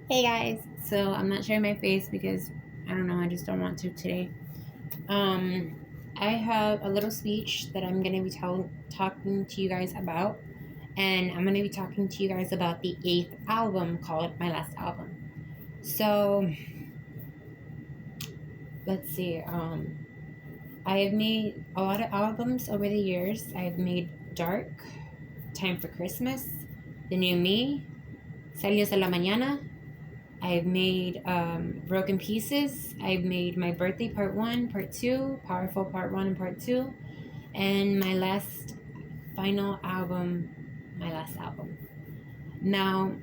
Hey guys, so I'm not showing my face because I don't know, I just don't want to today. I have a little speech that I'm gonna be talking to you guys about, and I'm gonna be talking to you guys about the 8th album called My Last Album. So let's see. I have made a lot of albums over the years. I've made Dark, Time for Christmas, The New Me, Salios de la Mañana. I've made Broken Pieces. I've made My Birthday Part 1, Part 2, Powerful Part 1 and Part 2, and my last final album, my last album. Now,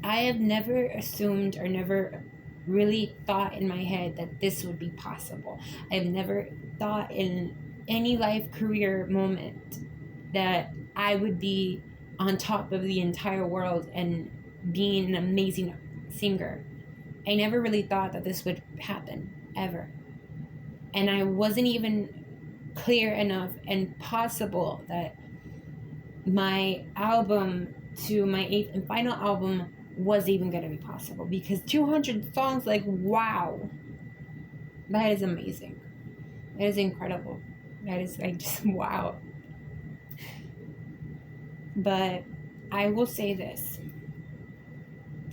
I have never assumed or never really thought in my head that this would be possible. I've never thought in any life career moment that I would be on top of the entire world and being an amazing singer. I never really thought that this would happen, ever. And I wasn't even clear enough and possible that my album to my 8th and final album was even going to be possible, because 200 songs, like, wow, that is amazing. That is incredible. That is like just wow. But I will say this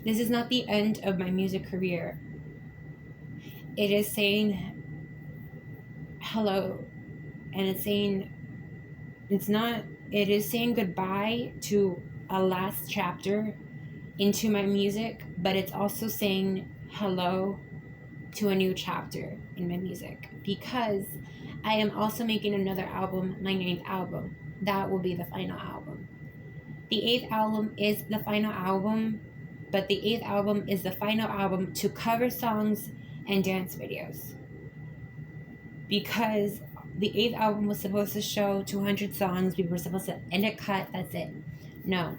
is not the end of my music career. It is saying hello, and it is saying goodbye to a last chapter into my music, but it's also saying hello to a new chapter in my music, because I am also making another album, my 9th album. That will be the final album. The 8th album is the final album, but the 8th album is the final album to cover songs and dance videos, because the 8th album was supposed to show 200 songs. We were supposed to end it, cut, that's it. No.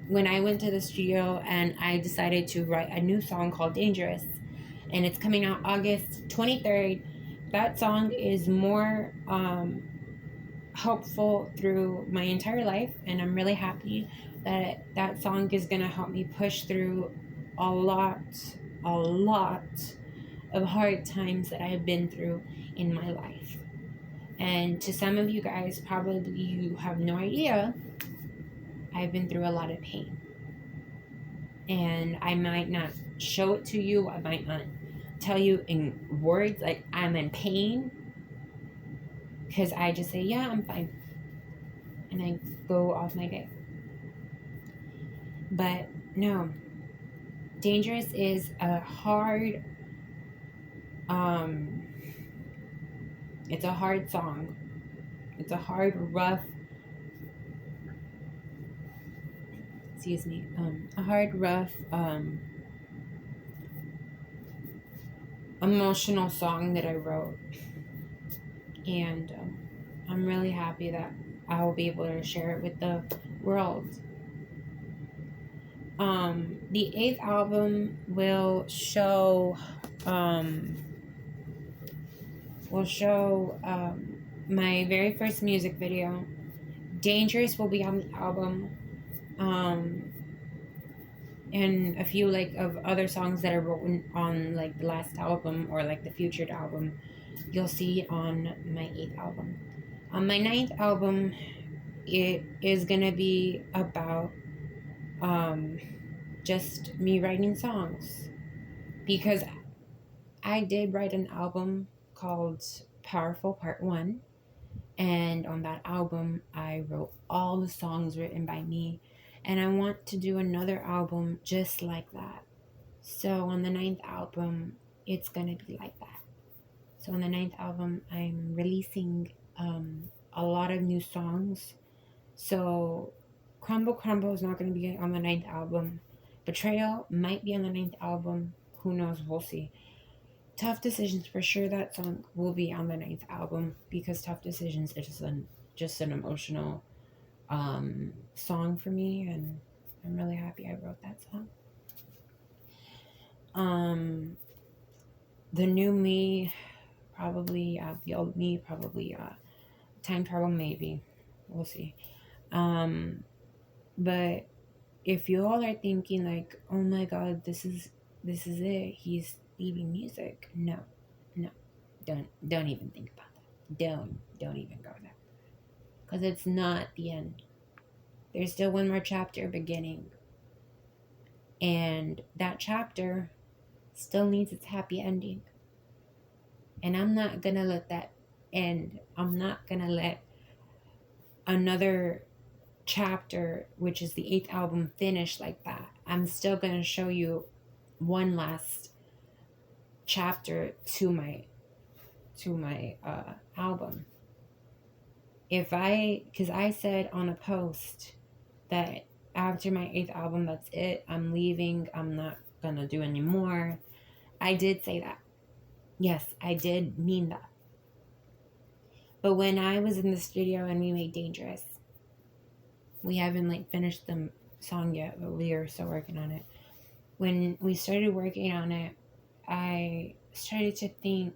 When I went to the studio and I decided to write a new song called Dangerous, and it's coming out August 23rd, that song is more helpful through my entire life, and I'm really happy that that song is going to help me push through a lot of hard times that I have been through in my life. And to some of you guys, probably you have no idea, I've been through a lot of pain. And I might not show it to you, I might not tell you in words like I'm in pain, because I just say, yeah, I'm fine, and I go off my day. But no, Dangerous is a hard it's a hard song. It's a hard, rough, a hard, rough, emotional song that I wrote. And I'm really happy that I will be able to share it with the world. The 8th album will show my very first music video. Dangerous will be on the album, and a few like of other songs that I wrote on like the last album or like the featured album, you'll see on my 8th album. On my 9th album, it is gonna be about just me writing songs, because I did write an album called Powerful Part 1, and on that album I wrote all the songs written by me, and I want to do another album just like that. So on the 9th album, it's gonna be like that. So on the 9th album, I'm releasing a lot of new songs. So Crumble Crumble is not going to be on the 9th album. Betrayal might be on the 9th album. Who knows? We'll see. Tough Decisions, for sure, that song will be on the 9th album, because Tough Decisions is just an emotional song for me, and I'm really happy I wrote that song. The new me, probably, the old me, probably, time travel, maybe. We'll see. But if you all are thinking like, oh my god, this is it, he's leaving music, no, don't even think about that. Don't even go there, because it's not the end. There's still one more chapter beginning, and that chapter still needs its happy ending. And I'm not gonna let that end. I'm not gonna let another chapter, which is the 8th album, finish like that. I'm still gonna show you one last chapter to my album. Because I said on a post that after my 8th album, that's it, I'm leaving, I'm not gonna do any more. I did say that. Yes, I did mean that. But when I was in the studio and we made Dangerous, we haven't like finished the song yet, but we are still working on it. When we started working on it, I started to think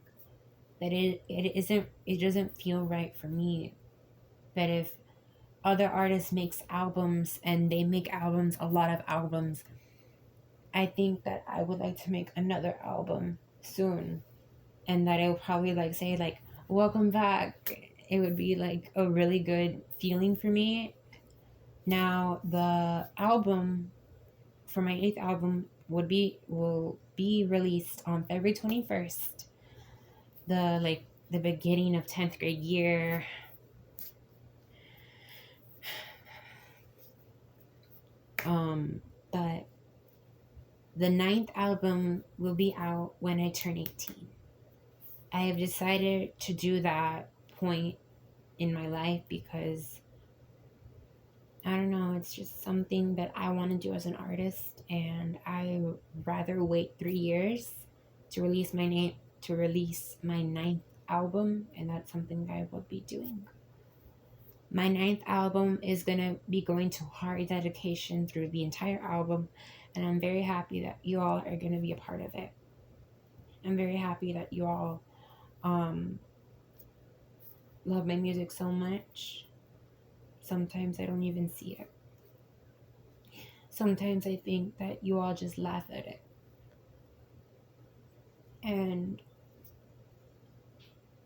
that it doesn't feel right for me that if other artists makes albums and they make albums, a lot of albums, I think that I would like to make another album soon, and that it would probably like say like welcome back. It would be like a really good feeling for me. Now the album for my 8th album will be released on February 21st, the beginning of 10th grade year. But the 9th album will be out when I turn 18. I have decided to do that point in my life because I don't know, it's just something that I want to do as an artist, and I would rather wait 3 years to release my 9th album, and that's something I will be doing. My 9th album is going to be going to hard dedication through the entire album, and I'm very happy that you all are going to be a part of it. I'm very happy that you all love my music so much. Sometimes I don't even see it. Sometimes I think that you all just laugh at it. And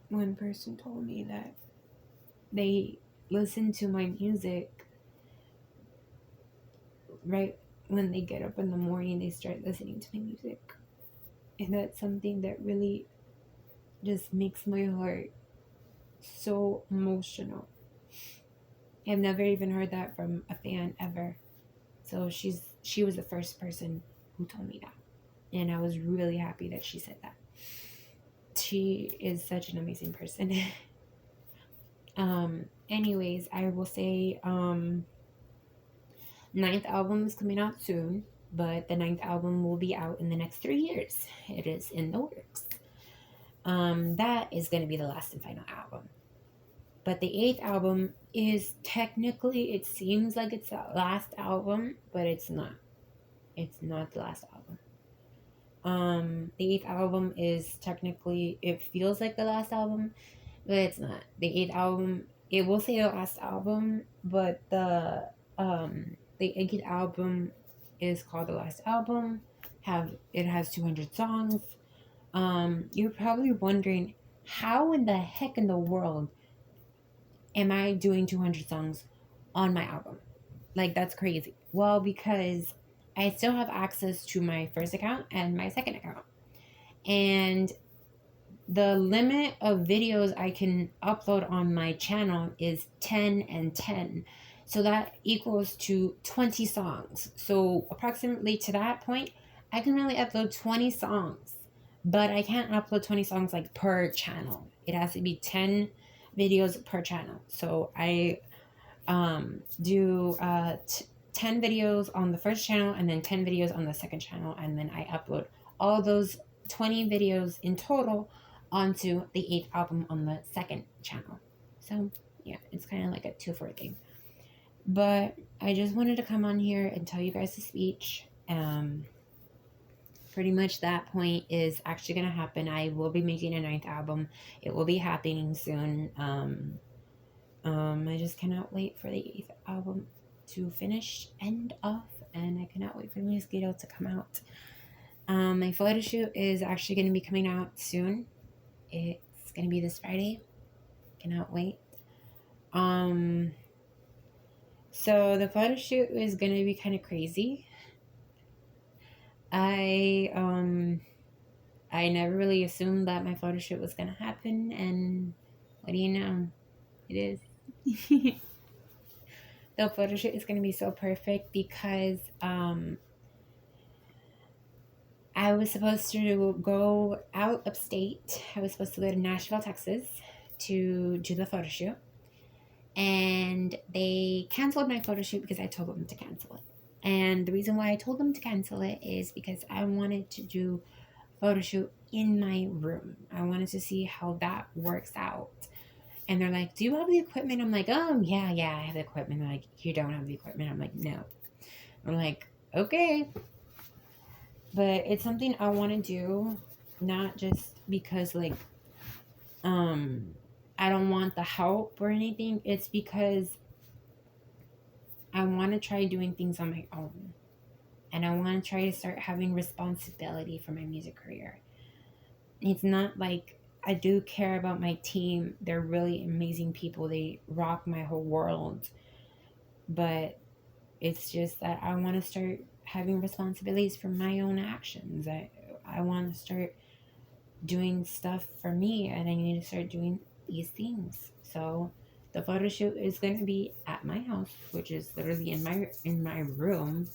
one person told me that they listen to my music right when they get up in the morning, they start listening to my music. And that's something that really just makes my heart so emotional. I've never even heard that from a fan ever. So she was the first person who told me that. And I was really happy that she said that. She is such an amazing person. Anyways, I will say 9th album is coming out soon, but the 9th album will be out in the next 3 years. It is in the works. That is going to be the last and final album. But the 8th album is technically, it seems like it's the last album, but it's not. It's not the last album. The 8th album is technically, it feels like the last album, but it's not. The 8th album, it will say the last album, but the 8th album is called the last album. It has 200 songs. You're probably wondering, how in the heck in the world am I doing 200 songs on my album? Like, that's crazy. Well, because I still have access to my first account and my second account. And the limit of videos I can upload on my channel is 10 and 10. So that equals to 20 songs. So approximately to that point, I can really upload 20 songs. But I can't upload 20 songs like per channel. It has to be 10 videos per channel. So I do 10 videos on the first channel and then 10 videos on the second channel, and then I upload all those 20 videos in total onto the 8th album on the second channel. So yeah, it's kind of like a 2-for thing. But I just wanted to come on here and tell you guys the speech. Pretty much that point is actually going to happen. I will be making a 9th album. It will be happening soon. I just cannot wait for the 8th album to finish, end off, and I cannot wait for the music video to come out. My photo shoot is actually going to be coming out soon. It's going to be this Friday. Cannot wait. So the photo shoot is going to be kind of crazy. I never really assumed that my photo shoot was going to happen, and what do you know? It is. The photo shoot is going to be so perfect because I was supposed to go out upstate. I was supposed to go to Nashville, Texas to do the photo shoot. And they canceled my photo shoot because I told them to cancel it. And the reason why I told them to cancel it is because I wanted to do a photo shoot in my room. I wanted to see how that works out. And they're like, do you have the equipment? I'm like, oh, yeah, I have the equipment. They're like, you don't have the equipment. I'm like, no. I'm like, okay. But it's something I want to do, not just because, like, I don't want the help or anything. It's because I want to try doing things on my own. And I want to try to start having responsibility for my music career. It's not like I do care about my team. They're really amazing people. They rock my whole world. But it's just that I want to start having responsibilities for my own actions. I want to start doing stuff for me, and I need to start doing these things. So the photo shoot is going to be at my house, which is literally in my room.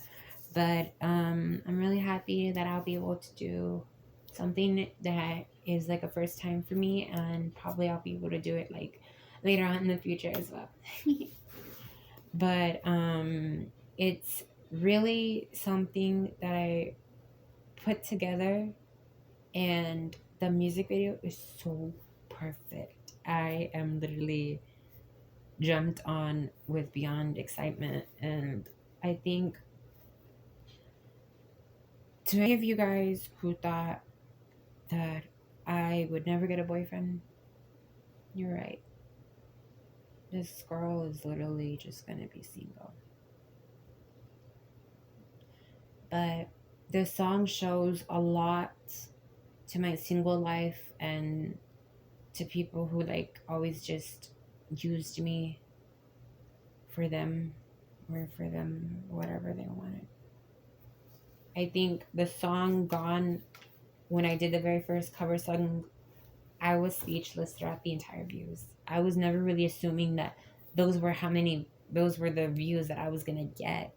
But I'm really happy that I'll be able to do something that is like a first time for me, and probably I'll be able to do it like later on in the future as well. But it's really something that I put together, and the music video is so perfect. I am literally jumped on with beyond excitement, and I think to any of you guys who thought that I would never get a boyfriend, you're right. This girl is literally just gonna be single. But this song shows a lot to my single life and to people who like always just used me for them, or for them whatever they wanted. I think the song Gone, when I did the very first cover song, I was speechless throughout the entire views. I was never really assuming that those were the views that I was gonna get.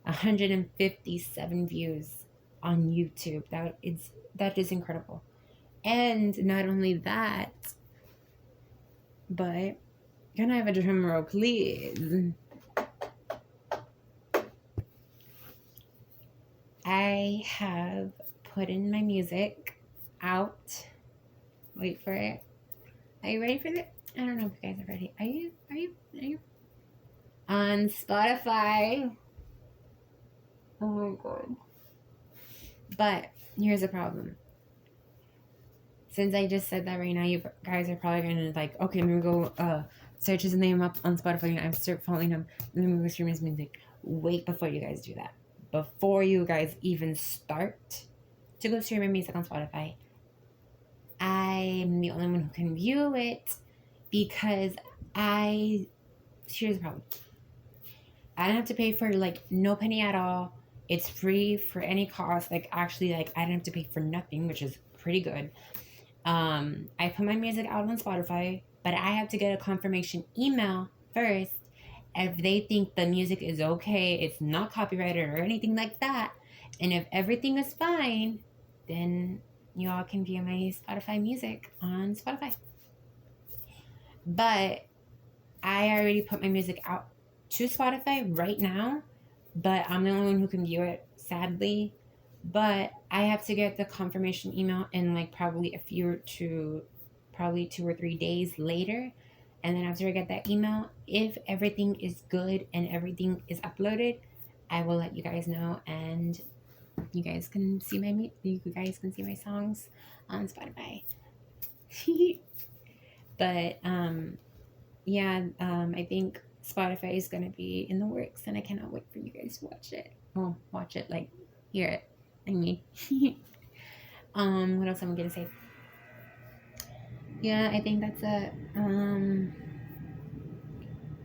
157 views on YouTube. That is incredible. And not only that, but can I have a drum roll, please? I have put in my music out. Wait for it. Are you ready for it? I don't know if you guys are ready. Are you? On Spotify. Oh my god. But here's the problem. Since I just said that right now, you guys are probably gonna like, okay, I'm gonna go search his name up on Spotify and I start following him, and then I'm gonna stream his music. Wait before you guys do that. Before you guys even start to go stream my music on Spotify, I'm the only one who can view it because here's the problem. I don't have to pay for like no penny at all. It's free for any cost. Like actually, like I don't have to pay for nothing, which is pretty good. I put my music out on Spotify, but I have to get a confirmation email first if they think the music is okay, it's not copyrighted or anything like that. And if everything is fine, then you all can view my Spotify music on Spotify. But I already put my music out to Spotify right now, but I'm the only one who can view it, sadly. But I have to get the confirmation email in like probably 2 or 3 days later. And then after I get that email, if everything is good and everything is uploaded, I will let you guys know, and you guys can see my songs on Spotify. But I think Spotify is gonna be in the works, and I cannot wait for you guys to watch it. Oh, watch it, like hear it. I mean, what else am I gonna say? Yeah, I think that's it.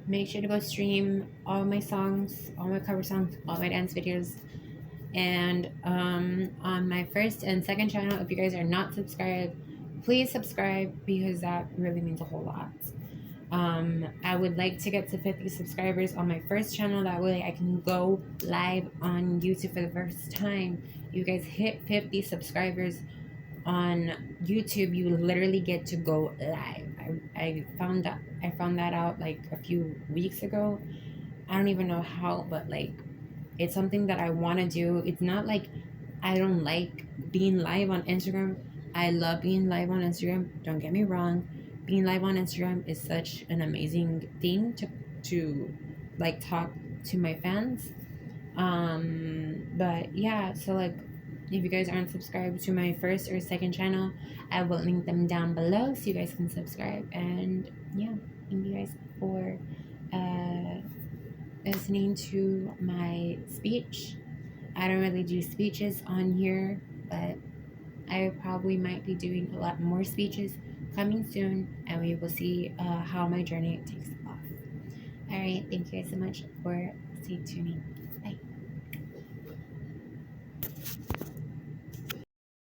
Make sure to go stream all my songs, all my cover songs, all my dance videos. And on my first and second channel, if you guys are not subscribed, please subscribe because that really means a whole lot. I would like to get to 50 subscribers on my first channel. That way I can go live on YouTube for the first time. You guys hit 50 subscribers on YouTube, you literally get to go live. I found that out like a few weeks ago. I don't even know how, but like it's something that I want to do. It's not like I don't like being live on Instagram. I love being live on Instagram. Don't get me wrong. Being live on Instagram is such an amazing thing to like talk to my fans. But yeah, so like if you guys aren't subscribed to my first or second channel, I will link them down below so you guys can subscribe. And yeah, thank you guys for uh listening to my speech. I don't really do speeches on here, but I probably might be doing a lot more speeches coming soon, and we will see how my journey takes off. All right, thank you guys so much for stay tuning.